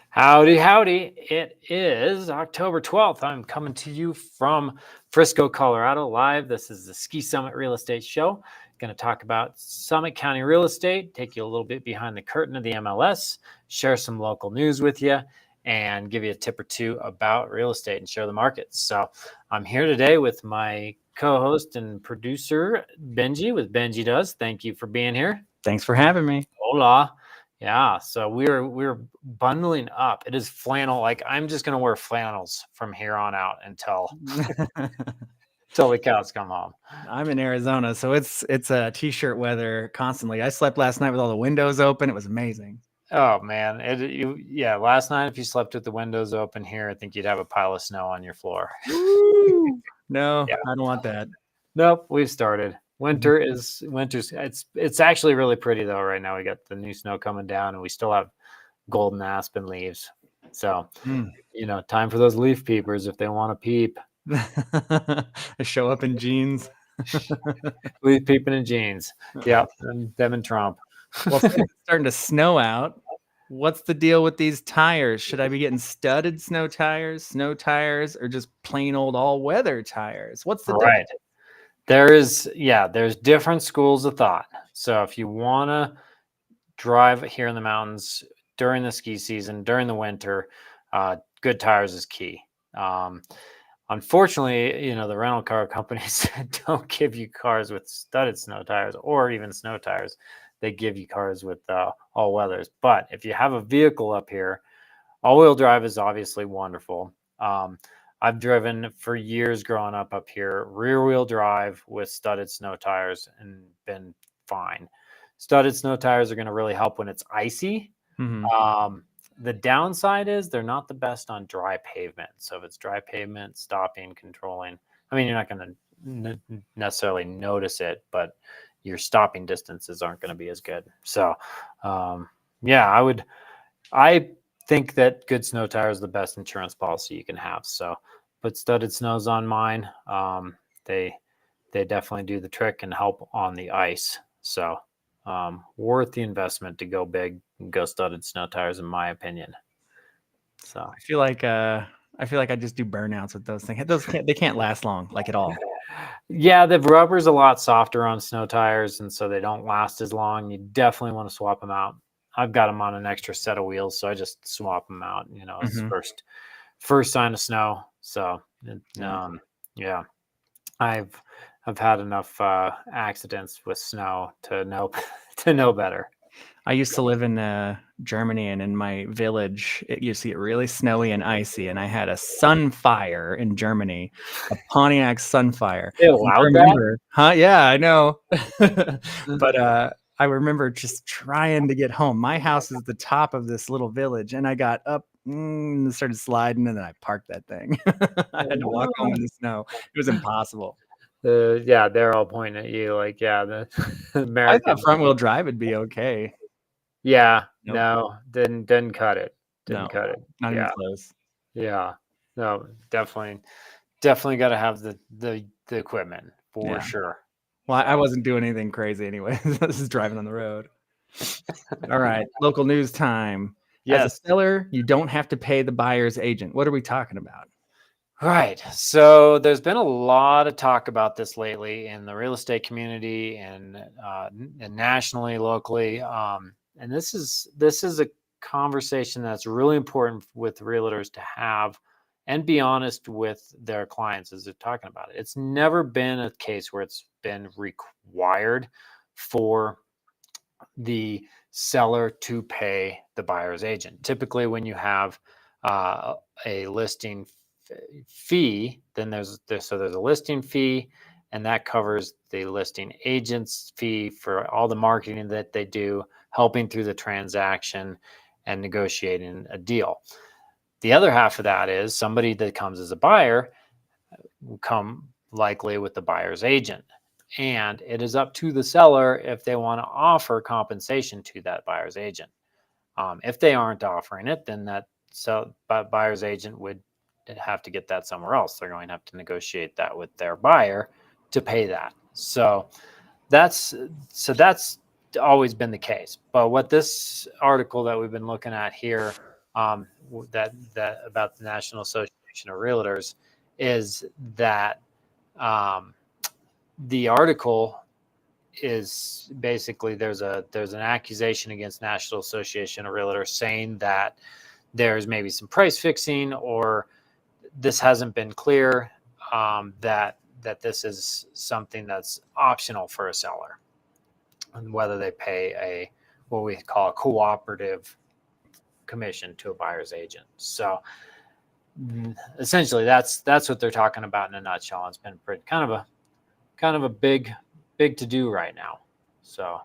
Howdy, howdy. It is October 12th. I'm coming to you from Frisco, Colorado live. This is the Ski Summit Real Estate Show. Going to talk about Summit County real estate, take you a little bit behind the curtain of the MLS, share some local news with you, and give you a tip or two about real estate and share the markets. So I'm here today with my co-host and producer, Benji, with Benji Does. Thank you for being here. Thanks for having me. Hola. Yeah, so we're bundling up. It is flannel. Like, I'm just gonna wear flannels from here on out until the cows come home. I'm in Arizona, so it's a t-shirt weather constantly. I slept last night with all the windows open. It was amazing. Oh man, last night if you slept with the windows open here, I think you'd have a pile of snow on your floor. No, Yeah. I don't want that. Nope, we've started. Winter's it's actually really pretty though right now. We got the new snow coming down and we still have golden aspen leaves. So, time for those leaf peepers if they want to peep. I show up in jeans. Leaf peeping in jeans. Yeah, and them and Trump. Well, it's starting to snow out. What's the deal with these tires? Should I be getting studded snow tires, or just plain old all-weather tires? What's the difference? There's different schools of thought. So if you want to drive here in the mountains during the ski season, during the winter, good tires is key. Unfortunately, the rental car companies don't give you cars with studded snow tires or even snow tires. They give you cars with all weathers. But if you have a vehicle up here, all-wheel drive is obviously wonderful. I've driven for years growing up here, rear-wheel drive with studded snow tires and been fine. Studded snow tires are going to really help when it's icy. Mm-hmm. The downside is they're not the best on dry pavement. So if it's dry pavement, stopping, controlling, you're not going to necessarily notice it, but your stopping distances aren't going to be as good. So, I think that good snow tire is the best insurance policy you can have. So put studded snows on mine. They definitely do the trick and help on the ice. So worth the investment to go big and go studded snow tires, in my opinion. So I feel like I just do burnouts with those things. They can't last long, like at all. Yeah, the rubber's a lot softer on snow tires, and so they don't last as long. You definitely want to swap them out. I've got them on an extra set of wheels, so I just swap them out. It's first sign of snow. So, I've had enough accidents with snow to know better. I used to live in Germany, and in my village, it used to get really snowy and icy, and I had a Sunfire in Germany, a Pontiac Sunfire. They allowed that? Huh? Yeah, I know. But I remember just trying to get home. My house is the top of this little village, and I got up and started sliding, and then I parked that thing. I had to walk home in the snow. It was impossible. They're all pointing at you like, the American. I thought front-wheel drive would be okay. Yeah, Nope. No, didn't cut it. Cut it. Not even close. Yeah, no, definitely got to have the equipment for sure. Well, I wasn't doing anything crazy anyway. I was just driving on the road. All right, local news time. Yes. As a seller, you don't have to pay the buyer's agent. What are we talking about? Right. So there's been a lot of talk about this lately in the real estate community and nationally, locally. And this is a conversation that's really important with realtors to have and be honest with their clients as they're talking about it. It's never been a case where it's been required for the seller to pay the buyer's agent. Typically, when you have a listing fee, then there's a listing fee, and that covers the listing agent's fee for all the marketing that they do, helping through the transaction and negotiating a deal. The other half of that is somebody that comes as a buyer come likely with the buyer's agent. And it is up to the seller if they want to offer compensation to that buyer's agent. If they aren't offering it, then buyer's agent would have to get that somewhere else. They're going to have to negotiate that with their buyer to pay that. So that's always been the case. But what this article that we've been looking at here, that about the National Association of Realtors, is that the article is basically there's an accusation against National Association of Realtors saying that there's maybe some price fixing, or this hasn't been clear, that this is something that's optional for a seller, and whether they pay what we call a cooperative commission to a buyer's agent. So essentially that's what they're talking about in a nutshell. It's been kind of a big to do right now. So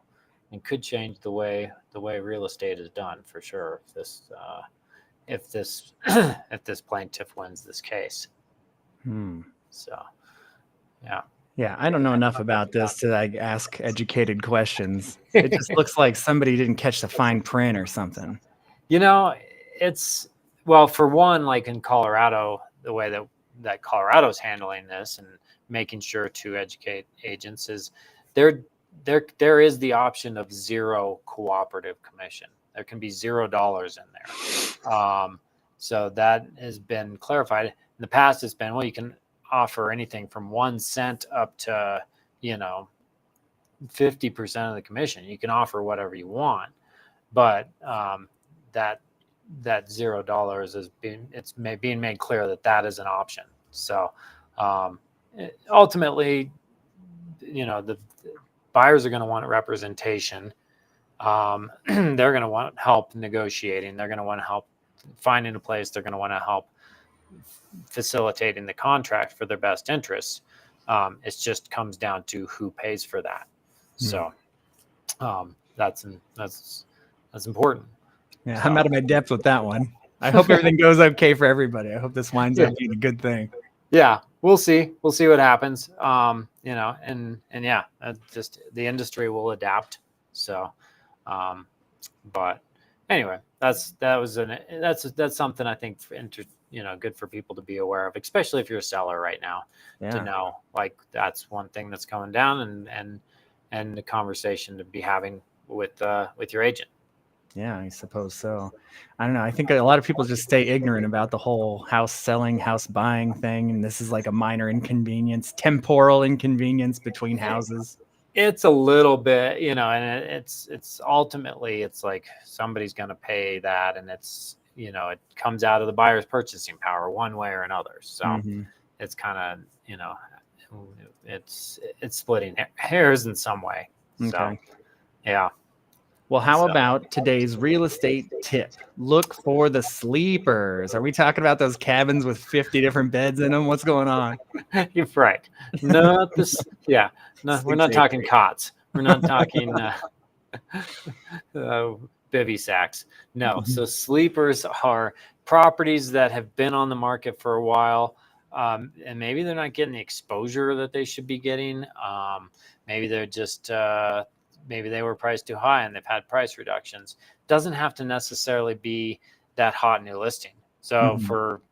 it could change the way real estate is done for sure if this plaintiff wins this case. So yeah, I don't know enough about this to ask educated questions. It just looks like somebody didn't catch the fine print or something. It's, well, for one, like in Colorado, the way that Colorado's handling this and making sure to educate agents is there is the option of zero cooperative commission. There can be $0 in there. So that has been clarified. In the past, it's been, well, you can offer anything from 1 cent up to 50% of the commission. You can offer whatever you want, but that $0 is being made clear that is an option. So ultimately, the buyers are going to want representation. They're going to want help negotiating. They're going to want help finding a place. They're going to want to help facilitating the contract for their best interests. It just comes down to who pays for that. So that's important. Yeah, I'm out of my depth with that one. I hope everything goes okay for everybody. I hope this winds up being a good thing. Yeah, we'll see. We'll see what happens. And yeah, just the industry will adapt. So, but anyway, that's something I think good for people to be aware of, especially if you're a seller right now, to know, like, that's one thing that's coming down, and the conversation to be having with your agent. Yeah, I suppose so. I don't know. I think a lot of people just stay ignorant about the whole house selling, house buying thing. And this is like a minor inconvenience, temporal inconvenience between houses. It's a little bit, and it's ultimately, it's like somebody's going to pay that. And it's, it comes out of the buyer's purchasing power one way or another. So it's kind of, it's splitting hairs in some way. Okay. So, yeah. Well, how about today's real estate tip? Look for the sleepers. Are we talking about those cabins with 50 different beds in them? What's going on? You're right. Not this. Yeah. No, we're not talking cots. We're not talking bivy sacks. No. So sleepers are properties that have been on the market for a while, and maybe they're not getting the exposure that they should be getting. Maybe they're just maybe they were priced too high and they've had price reductions. Doesn't have to necessarily be that hot new listing. So for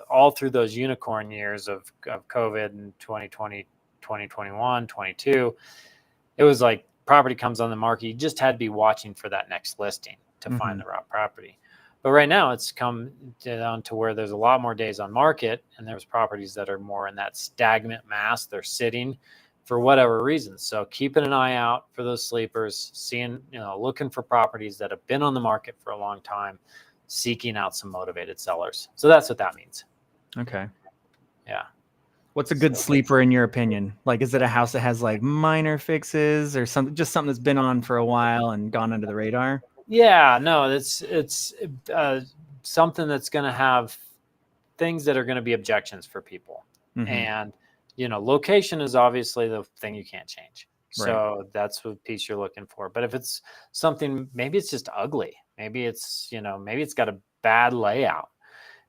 all through those unicorn years of COVID in 2020, 2021, 22, it was like property comes on the market. You just had to be watching for that next listing to find the right property. But right now it's come down to where there's a lot more days on market, and there's properties that are more in that stagnant mass. They're sitting for whatever reason. So keeping an eye out for those sleepers, seeing, looking for properties that have been on the market for a long time, seeking out some motivated sellers. So that's what that means. Okay. Yeah. What's a good sleeper in your opinion? Like, is it a house that has like minor fixes or something that's been on for a while and gone under the radar? Yeah, no, it's something that's going to have things that are going to be objections for people. And location is obviously the thing you can't change. So that's what piece you're looking for. But if it's something, maybe it's just ugly. Maybe it's, maybe it's got a bad layout.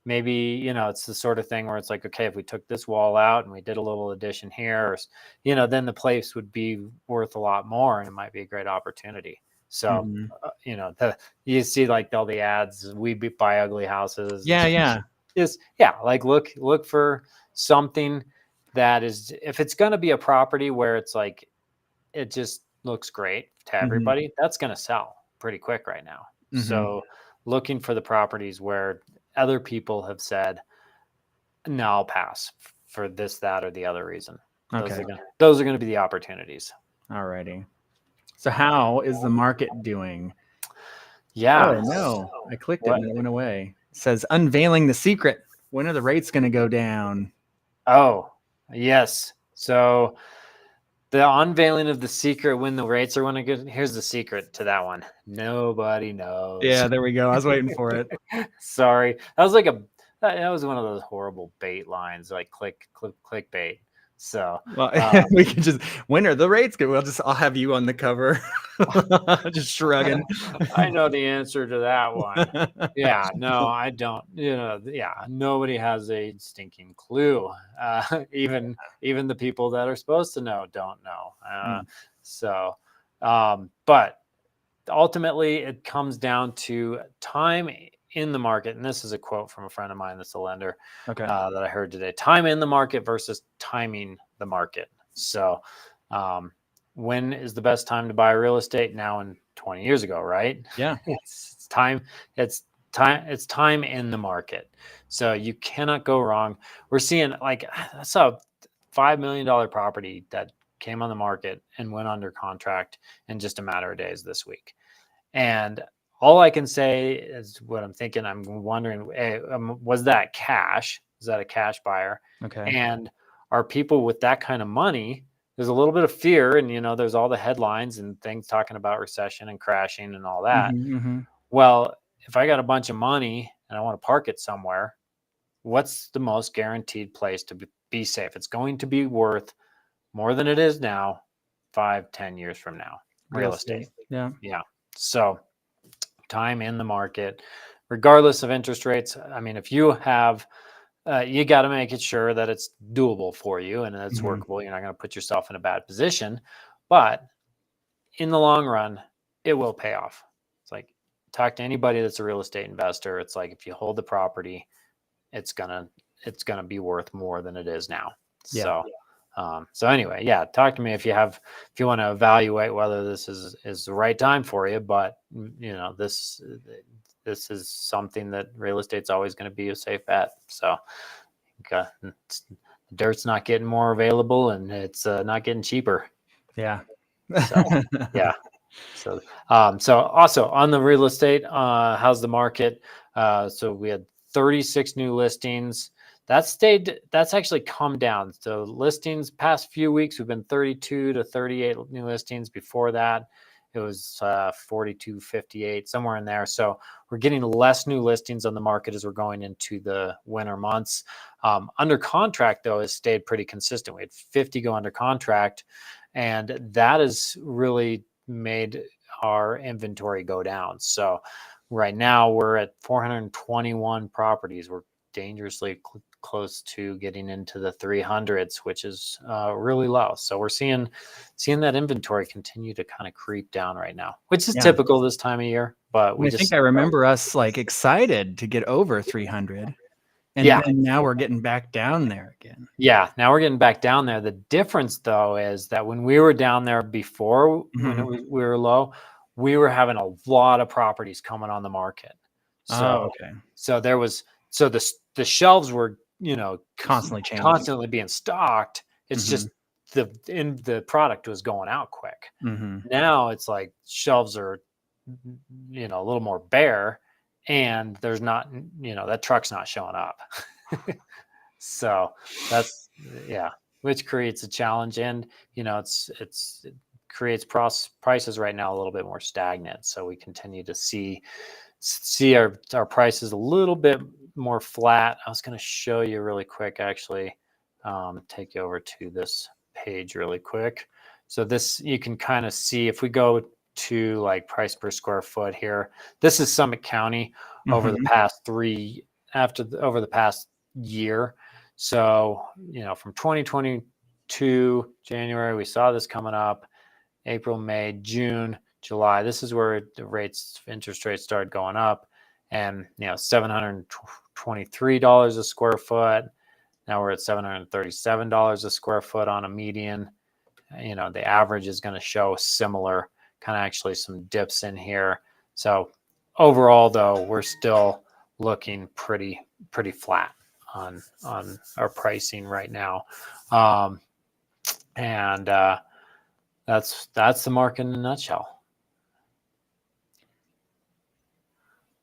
maybe, you know, it's the sort of thing where it's like, okay, if we took this wall out and we did a little addition here, or, you know, then the place would be worth a lot more and it might be a great opportunity. So, Mhm. you know, you see like all the ads, we buy ugly houses. Yeah. Is like look for something that is, if it's going to be a property where it's like, it just looks great to Mhm. everybody, that's going to sell pretty quick right now. Mhm. So looking for the properties where other people have said, no, I'll pass for this, that, or the other reason. Okay. Those are going to be the opportunities. Alrighty. So how is the market doing? Yeah. Oh no, I clicked it What? and it went away. It says unveiling the secret. When are the rates going to go down? Oh, yes. So the unveiling of the secret, when the rates are going to get, here's the secret to that one. Nobody knows. Yeah, there we go. I was waiting for it. Sorry. That was one of those horrible bait lines, like clickbait. So Well, we can just, when are the rates good? I'll have you on the cover, just shrugging. I know the answer to that one. Yeah, no, I don't. You know, yeah, nobody has a stinking clue. Even the people that are supposed to know don't know. So, but ultimately, it comes down to time in the market. And this is a quote from a friend of mine that's a lender Okay. that I heard today. Time in the market versus timing the market. So, when is the best time to buy real estate? Now and 20 years ago, right? Yeah. It's time. It's time in the market. So you cannot go wrong. We're seeing, like, I saw a $5 million property that came on the market and went under contract in just a matter of days this week. And all I can say is what I'm thinking. I'm wondering, was that cash? Is that a cash buyer? Okay. And are people with that kind of money? There's a little bit of fear, and, you know, there's all the headlines and things talking about recession and crashing and all that. Mm-hmm. Well, if I got a bunch of money and I want to park it somewhere, what's the most guaranteed place to be safe? It's going to be worth more than it is now, 5-10 years from now. Real estate. Yeah. Yeah. So time in the market, regardless of interest rates. I mean, if you have, you got to make it sure that it's doable for you and it's workable. You're not going to put yourself in a bad position, but in the long run, it will pay off. It's like, talk to anybody that's a real estate investor. It's like, if you hold the property, it's gonna be worth more than it is now. Yeah. So anyway, yeah, talk to me if you want to evaluate whether this is the right time for you. But, you know, this is something that real estate's always going to be a safe bet. So dirt's not getting more available, and it's not getting cheaper. Yeah. So yeah. So also on the real estate, how's the market? So we had 36 new listings. That's actually come down. So listings past few weeks, we've been 32 to 38 new listings. Before that, it was 42, 58, somewhere in there. So we're getting less new listings on the market as we're going into the winter months. Under contract, though, has stayed pretty consistent. We had 50 go under contract, and that has really made our inventory go down. So right now we're at 421 properties. We're dangerously close to getting into the 300s, which is really low. So we're seeing that inventory continue to kind of creep down right now, which is typical this time of year. But I think I remember us like excited to get over 300. And then now we're getting back down there again. Yeah, now we're getting back down there. The difference, though, is that when we were down there before, when we were low, we were having a lot of properties coming on the market. So, the shelves were, you know, constantly changing, constantly being stocked. It's just the product was going out quick. Now it's like shelves are, you know, a little more bare, and there's not, you know, that truck's not showing up. So that's, which creates a challenge. And, you know, it creates prices right now a little bit more stagnant. So we continue to see our prices a little bit more flat. I was going to show you really quick, actually, take you over to this page really quick. So this, you can kind of see, if we go to like price per square foot here, this is Summit County over the past 3 over the past year. So, from 2022 January, we saw this coming up. April, May, June, July. This is where the interest rates started going up, and $723 a square foot. Now we're at $737 a square foot on a median. The average is going to show similar, kind of actually some dips in here. So overall, though, we're still looking pretty flat on our pricing right now, and that's the market in a nutshell.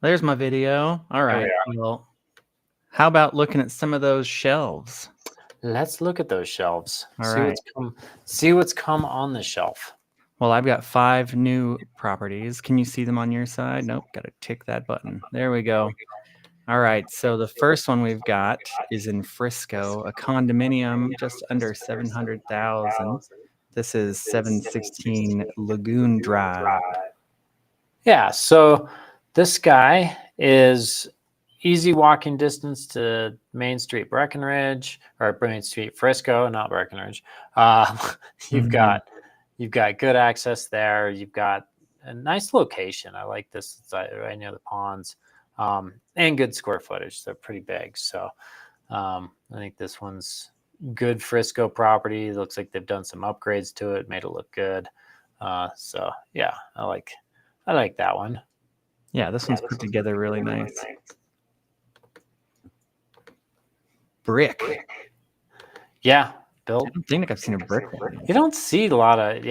There's my video. All right. Well, how about looking at some of those shelves? Let's look at those shelves. All right. See what's come on the shelf. Well, I've got 5 new properties. Can you see them on your side? Nope. Got to tick that button. There we go. All right. So the first one we've got is in Frisco, a condominium just under $700,000. This is 716 Lagoon Drive. Yeah. So this guy is easy walking distance to Main Street Breckenridge, or Main Street Frisco, not Breckenridge. You've got good access there. You've got a nice location. I like this. It's right near the ponds, and good square footage. They're pretty big. So I think this one's good Frisco property. It looks like they've done some upgrades to it, made it look good. So yeah, I like that one. Yeah, this one's put together really nice. Brick. Yeah, built. I don't think I've seen a brick one. You don't see a lot of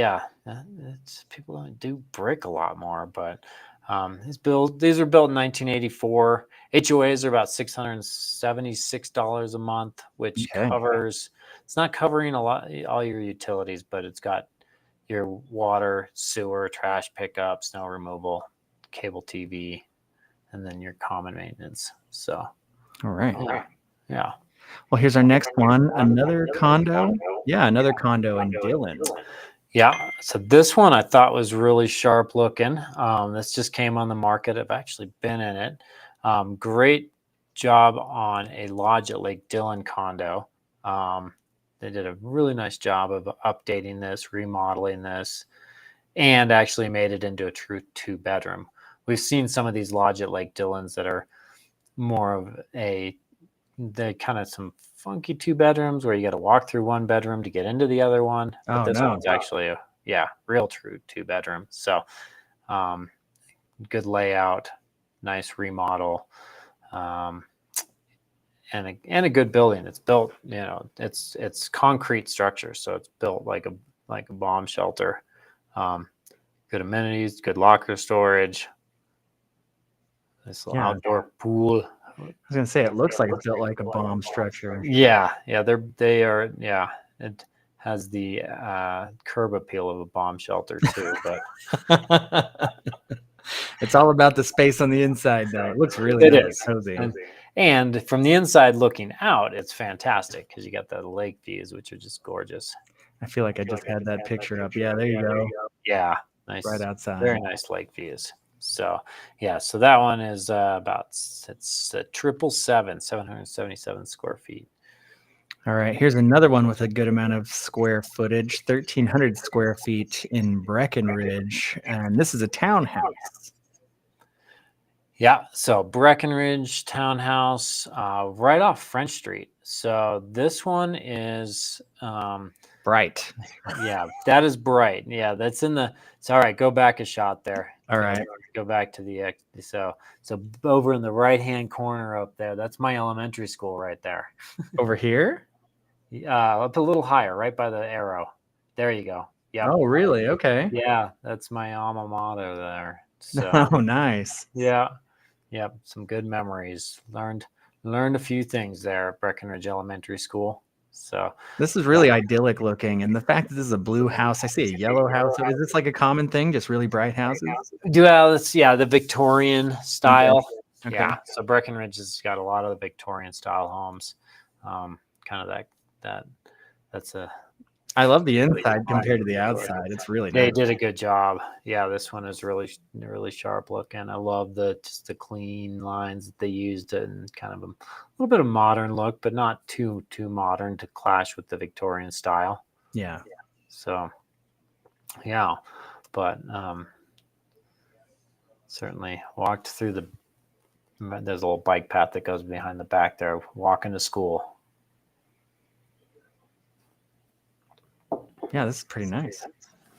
people don't do brick a lot more, but these are built in 1984. HOAs are about $676 a month, which covers. It's not covering all your utilities, but it's got your water, sewer, trash pickup, snow removal, cable TV, and then your common maintenance. So, all right, yeah. Well, here's our next one. Another condo. Yeah, another condo in Dillon. Yeah. So this one I thought was really sharp looking. This just came on the market. I've actually been in it. Great job on a Lodge at Lake Dillon condo. They did a really nice job of updating this, remodeling this, and actually made it into a true 2-bedroom. We've seen some of these Lodge at Lake Dillons that are more of they're kind of some funky 2-bedrooms where you got to walk through one bedroom to get into the other one. But this one's actually a real true 2-bedroom. So good layout, nice remodel, and a good building. It's built, it's concrete structure, so it's built like a bomb shelter. Good amenities, good locker storage, nice little outdoor pool. I was gonna say it looks like it's built like a bomb structure. Yeah, they are. Yeah, it has the curb appeal of a bomb shelter too. But it's all about the space on the inside, though. It looks really nice, cozy. And from the inside looking out, it's fantastic because you got the lake views, which are just gorgeous. I feel like I just had that picture up. Yeah, there you go. Yeah, nice. Right outside. Very nice lake views. So yeah, so that one is it's 777 square feet. All right, here's another one with a good amount of square footage, 1,300 square feet in Breckenridge, and this is a townhouse. Yeah, so Breckenridge townhouse, right off French Street. So this one is bright. Yeah, that is bright. Yeah, that's in the. It's all right. Go back a shot there. All right. Go back to the so over in the right-hand corner up there. That's my elementary school right there. Over here? Up a little higher, right by the arrow. There you go. Yeah. Oh, really? Okay. Yeah, that's my alma mater there. So, oh, nice. Yeah. Yep. Some good memories. Learned a few things there at Breckenridge Elementary School. So this is really idyllic looking, and the fact that this is a blue house, I see a yellow house. Is this like a common thing, just really bright houses? Well, it's the Victorian style. Okay. Yeah, so Breckenridge has got a lot of the Victorian style homes. Kind of that's a I love the inside compared to the outside. It's really They nice. did a good job. Yeah, this one is really sharp looking. I love just the clean lines that they used and kind of a little bit of modern look, but not too modern to clash with the Victorian style. Yeah. So, yeah, but certainly walked through there's a little bike path that goes behind the back there, walking to school. Yeah, this is pretty nice.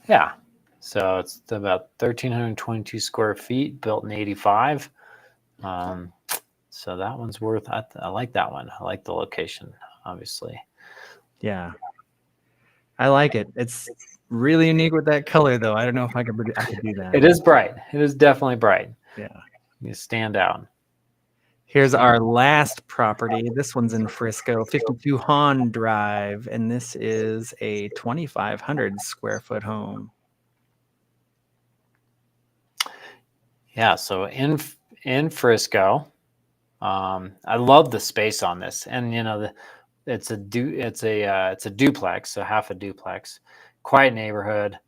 Yeah. So it's about 1,322 square feet, built in 85. So that one's worth, I like that one. I like the location, obviously. Yeah. I like it. It's really unique with that color, though. I don't know if I could do that. It is bright. It is definitely bright. Yeah. You stand out. Here's our last property. This one's in Frisco, 52 Hahn Drive, and this is a 2,500 square foot home. Yeah, so in Frisco, I love the space on this, and it's a duplex, so half a duplex, quiet neighborhood,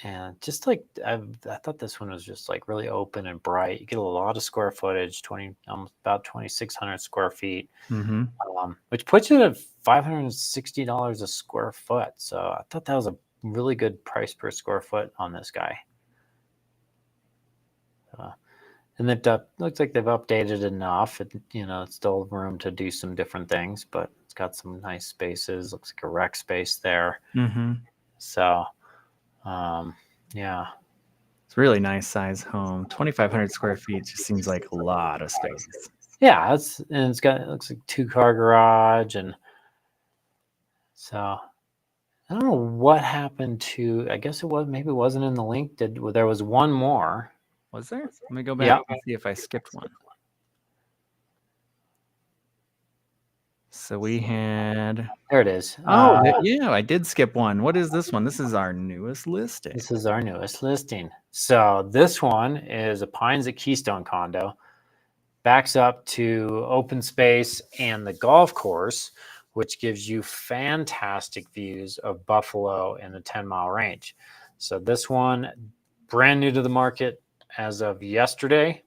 and just like I thought this one was just like really open and bright. You get a lot of square footage, about 2,600 square feet, which puts it at $560 a square foot. So I thought that was a really good price per square foot on this guy. And looks like they've updated enough. It's still room to do some different things, but it's got some nice spaces. Looks like a rec space there. So, yeah. It's a really nice size home. 2,500 square feet just seems like a lot of space. Yeah, it looks like 2-car garage, and so I don't know what happened to. I guess maybe it wasn't in the link. There was one more. Was there? Let me go back and see if I skipped one. So we had. There it is. Oh, yeah, I did skip one. What is this one? This is our newest listing. This is our newest listing. So this one is a Pines at Keystone condo. Backs up to open space and the golf course, which gives you fantastic views of Buffalo and the 10-mile range. So this one, brand new to the market as of yesterday,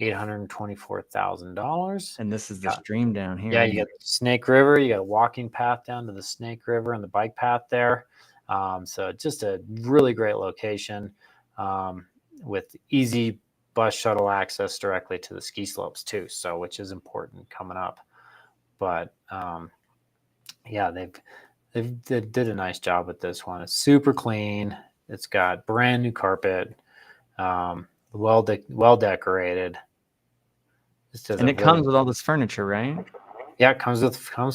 $824,000. And this is the stream down here. Yeah, you got Snake River. You got a walking path down to the Snake River and the bike path there. So just a really great location with easy bus shuttle access directly to the ski slopes too. So which is important coming up. But yeah, they did a nice job with this one. It's super clean. It's got brand new carpet. Well decorated. And it comes with all this furniture, right? Yeah, it comes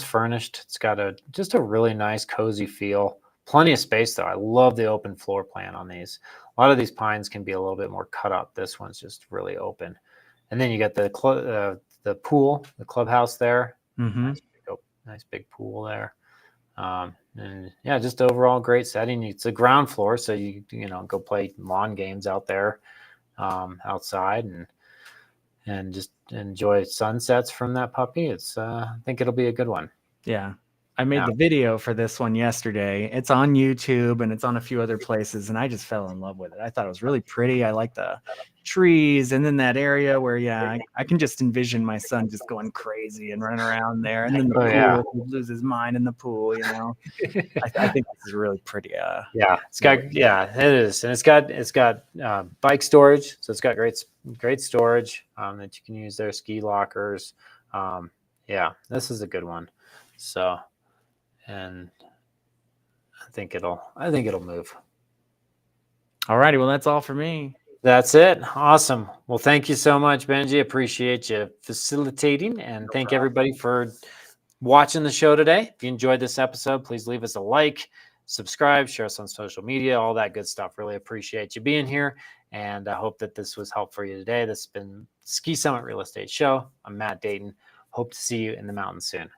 furnished. It's got just a really nice, cozy feel. Plenty of space though. I love the open floor plan on these. A lot of these pines can be a little bit more cut up. This one's just really open. And then you got the pool, the clubhouse there. Nice big pool there. And yeah, just overall great setting. It's a ground floor, so you go play lawn games out there. Outside and just enjoy sunsets from that puppy. I think it'll be a good one. Yeah. I made the video for this one yesterday. It's on YouTube and it's on a few other places, and I just fell in love with it. I thought it was really pretty. I like the trees, and then that area where I can just envision my son just going crazy and running around there, and then the pool, he loses his mind in the pool. I think this is really pretty. Yeah, it is, and it's got bike storage, so it's got great storage that you can use there. Ski lockers. Yeah, this is a good one. So. And I think it'll move. All righty. Well, that's all for me. That's it. Awesome. Well, thank you so much, Benji. Appreciate you facilitating, and thank everybody for watching the show today. If you enjoyed this episode, please leave us a like, subscribe, share us on social media, all that good stuff. Really appreciate you being here, and I hope that this was helpful for you today. This has been Ski Summit Real Estate Show. I'm Matt Dayton. Hope to see you in the mountains soon.